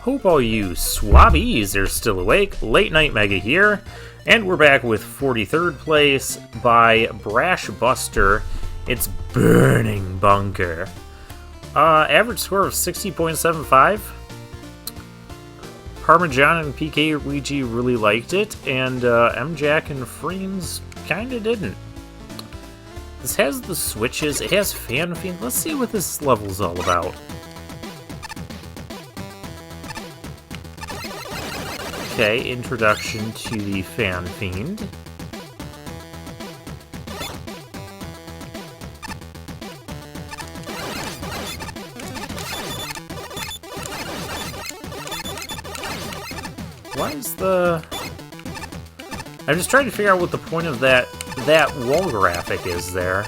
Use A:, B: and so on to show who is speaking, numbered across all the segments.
A: Hope all you swabbies are still awake. Late Night Mega here, and we're back with 43rd place by Brash Buster. It's Burning Bunker. Average score of 60.75. Parmesan and PK Luigi really liked it, and M-Jack and Freens kinda didn't. This has the switches, it has Fan Fiend. Let's see what this level's all about. Okay, introduction to the Fan Fiend. Why is the... I'm just trying to figure out what the point of that wall graphic is there.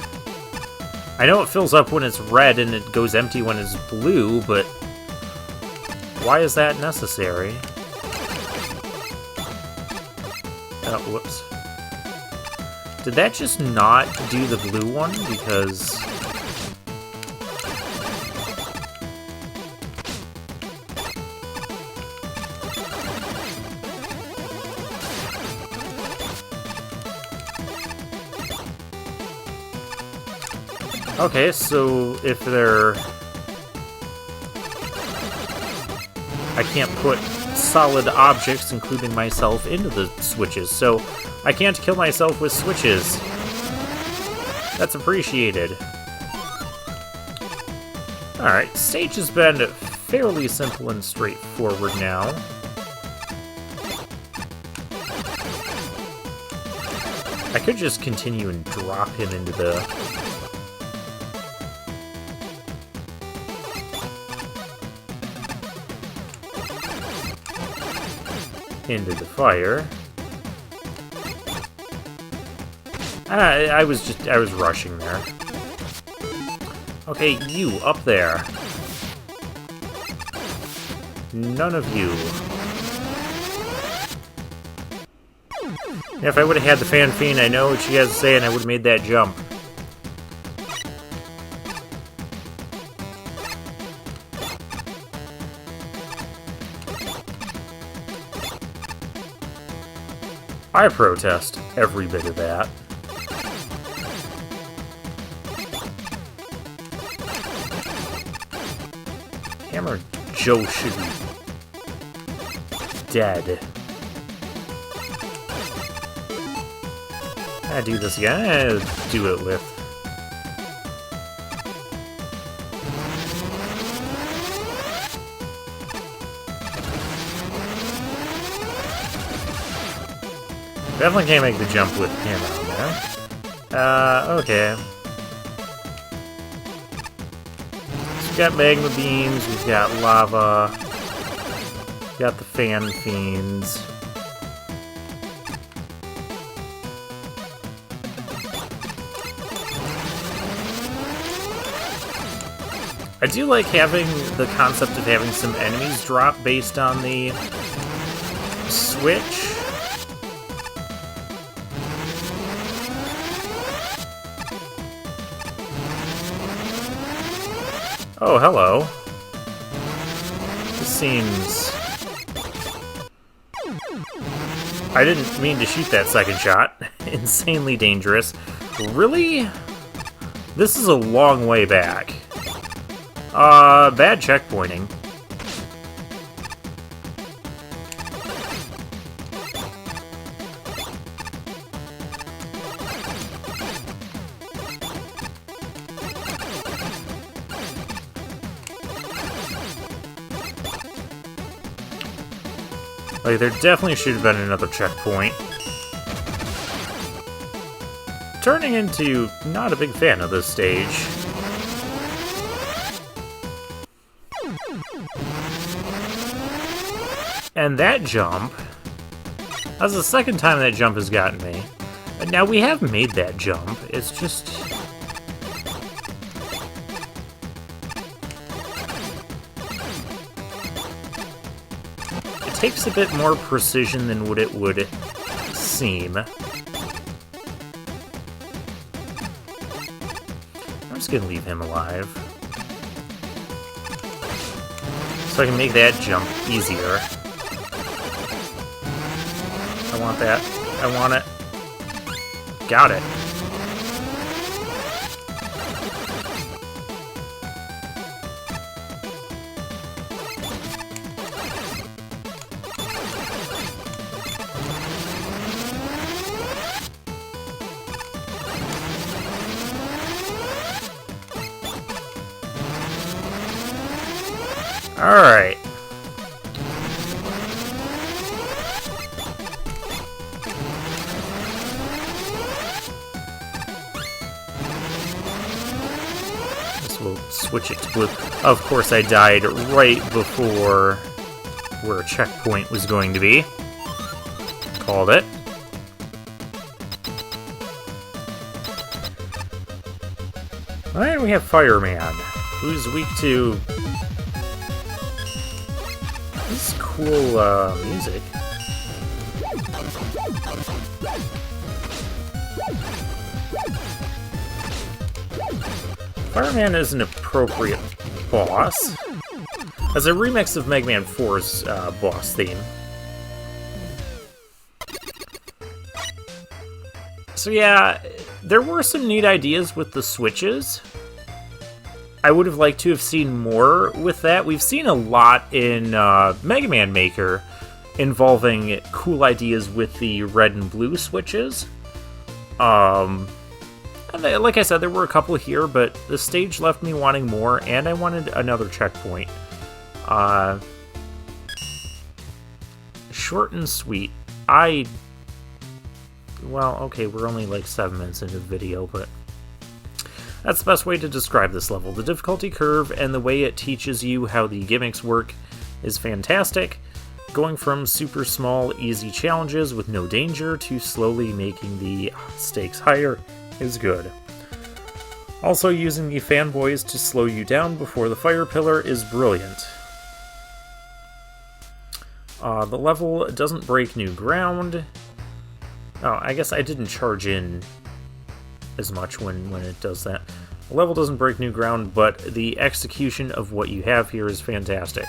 A: I know it fills up when it's red and it goes empty when it's blue, but why is that necessary? Oh, whoops. Did that just not do the blue one? Because... Okay, so if they're... I can't put solid objects, including myself, into the switches, so I can't kill myself with switches. That's appreciated. Alright, stage has been fairly simple and straightforward now. I could just continue and drop him into the... into the fire. I was rushing there. Okay, you, up there. None of you. Yeah, if I would have had the Fan Fiend, I know what she has to say, and I would have made that jump. I protest every bit of that. Hammer Joe should be dead. I do this again. I do it with. Definitely can't make the jump with him on there. Okay. So we've got magma beams, we've got lava, we've got the Fan Fiends. I do like having the concept of having some enemies drop based on the switch. Oh, hello. This seems... I didn't mean to shoot that second shot. Insanely dangerous. Really? This is a long way back. Bad checkpointing. Like, there definitely should have been another checkpoint. Turning into not a big fan of this stage. And that jump... That's the second time that jump has gotten me. Now, we have made that jump. It's just... It takes a bit more precision than what it would seem. I'm just gonna leave him alive. so I can make that jump easier. I want that. I want it. Got it. Alright. This will switch it to blue. Of course, I died right before where a checkpoint was going to be. Called it. Alright, we have Fireman, who's weak to this cool music. Fireman is an appropriate boss, as a remix of Mega Man 4's boss theme. So yeah, there were some neat ideas with the switches. I would have liked to have seen more with that. We've seen a lot in Mega Man Maker involving cool ideas with the red and blue switches. And like I said, there were a couple here, but the stage left me wanting more, and I wanted another checkpoint. Short and sweet. Well, okay, we're only like 7 minutes into the video, but that's the best way to describe this level. The difficulty curve and the way it teaches you how the gimmicks work is fantastic. Going from super small, easy challenges with no danger to slowly making the stakes higher is good. Also, using the fanboys to slow you down before the fire pillar is brilliant. The level doesn't break new ground. Oh, I guess I didn't charge in as much when it does that. The level doesn't break new ground, but the execution of what you have here is fantastic.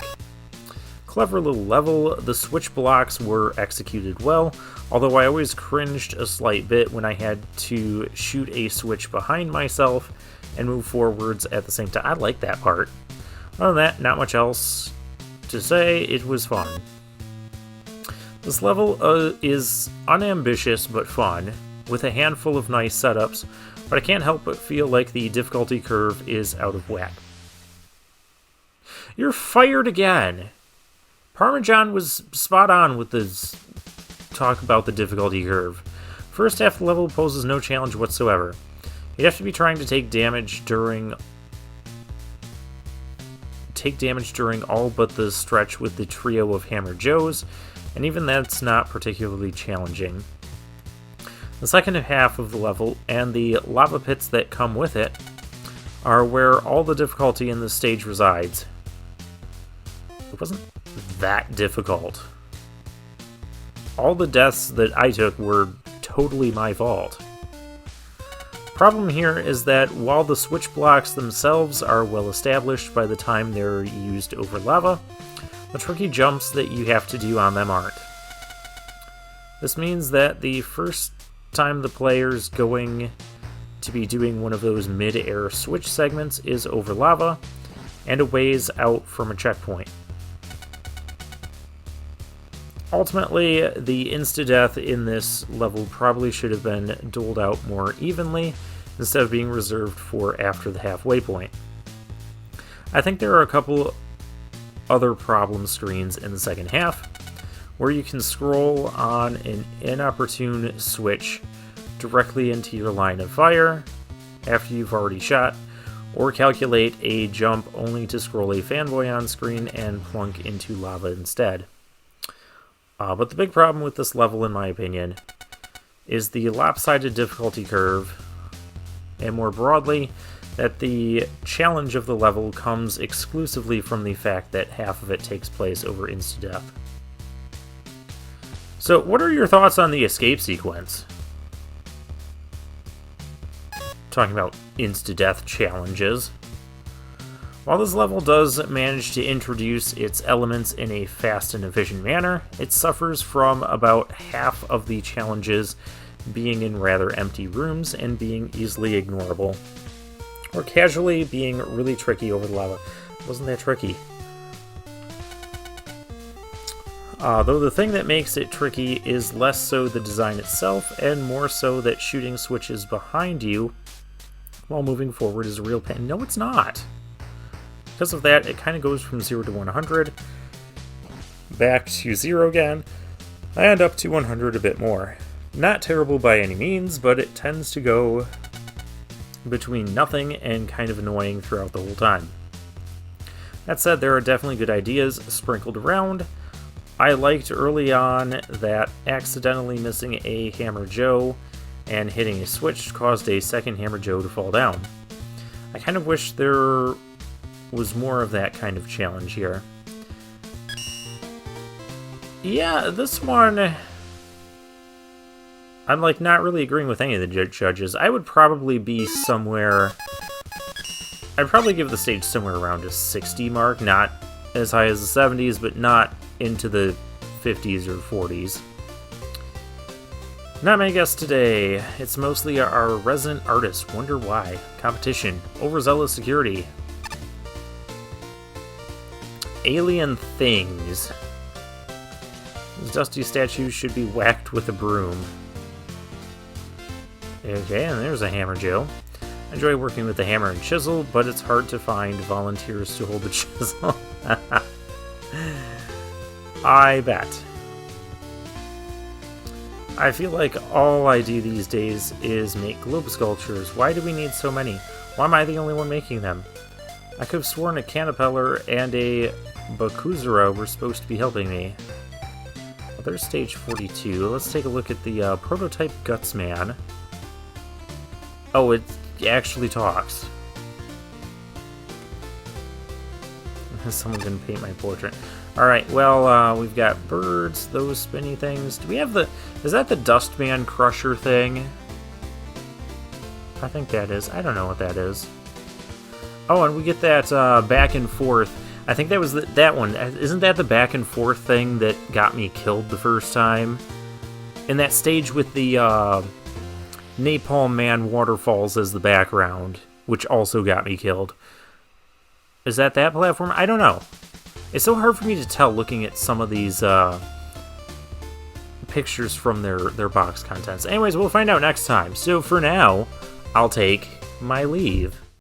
A: Clever little level. The switch blocks were executed well, although I always cringed a slight bit when I had to shoot a switch behind myself and move forwards at the same time. I like that part. Other than that, not much else to say. It was fun. This level is unambitious but fun, with a handful of nice setups, but I can't help but feel like the difficulty curve is out of whack. You're fired again! Parmesan was spot on with his talk about the difficulty curve. First half of the level poses no challenge whatsoever. You'd have to be trying to take damage during all but the stretch with the trio of Hammer Joes, and even that's not particularly challenging. The second half of the level, and the lava pits that come with it, are where all the difficulty in this stage resides. It wasn't that difficult. All the deaths that I took were totally my fault. Problem here is that while the switch blocks themselves are well established by the time they're used over lava, the tricky jumps that you have to do on them aren't. This means that the first time the player's going to be doing one of those mid-air switch segments is over lava, and a ways out from a checkpoint. Ultimately, the insta-death in this level probably should have been doled out more evenly, instead of being reserved for after the halfway point. I think there are a couple other problem screens in the second half, where you can scroll on an inopportune switch directly into your line of fire after you've already shot, or calculate a jump only to scroll a fanboy on screen and plunk into lava instead. But the big problem with this level, in my opinion, is the lopsided difficulty curve, and more broadly, that the challenge of the level comes exclusively from the fact that half of it takes place over insta-death. So, what are your thoughts on the escape sequence? Talking about insta-death challenges. While this level does manage to introduce its elements in a fast and efficient manner, it suffers from about half of the challenges being in rather empty rooms and being easily ignorable, or casually being really tricky over the lava. Wasn't that tricky? Though the thing that makes it tricky is less so the design itself, and more so that shooting switches behind you while moving forward is a real pain. No, it's not. Because of that, it kind of goes from 0 to 100, back to 0 again, and up to 100 a bit more. Not terrible by any means, but it tends to go between nothing and kind of annoying throughout the whole time. That said, there are definitely good ideas sprinkled around. I liked early on that accidentally missing a Hammer Joe and hitting a switch caused a second Hammer Joe to fall down. I kind of wish there was more of that kind of challenge here. Yeah, this one, I'm like not really agreeing with any of the judges. I would probably be somewhere, I'd probably give the stage somewhere around a 60 mark, not as high as the 70s, but not into the 50s or 40s. Not my guest today. It's mostly our resident artist. Wonder why. Competition. Overzealous security. Alien things. Those dusty statues should be whacked with a broom. Okay, and there's a Hammer Joe. I enjoy working with the hammer and chisel, but it's hard to find volunteers to hold the chisel. I bet. I feel like all I do these days is make globe sculptures. Why do we need so many? Why am I the only one making them? I could have sworn a Caterpillar and a Bakuzura were supposed to be helping me. Well, there's stage 42. Let's take a look at the prototype Gutsman. Oh, it actually talks. Someone can paint my portrait. Alright, well, we've got birds, those spinny things. Do we have the... Is that the Dustman Crusher thing? I think that is. I don't know what that is. Oh, and we get that back and forth. I think that was that one. Isn't that the back and forth thing that got me killed the first time? In that stage with the Napalm Man waterfalls as the background, which also got me killed. Is that platform? I don't know. It's so hard for me to tell looking at some of these pictures from their box contents. Anyways, we'll find out next time. So for now, I'll take my leave.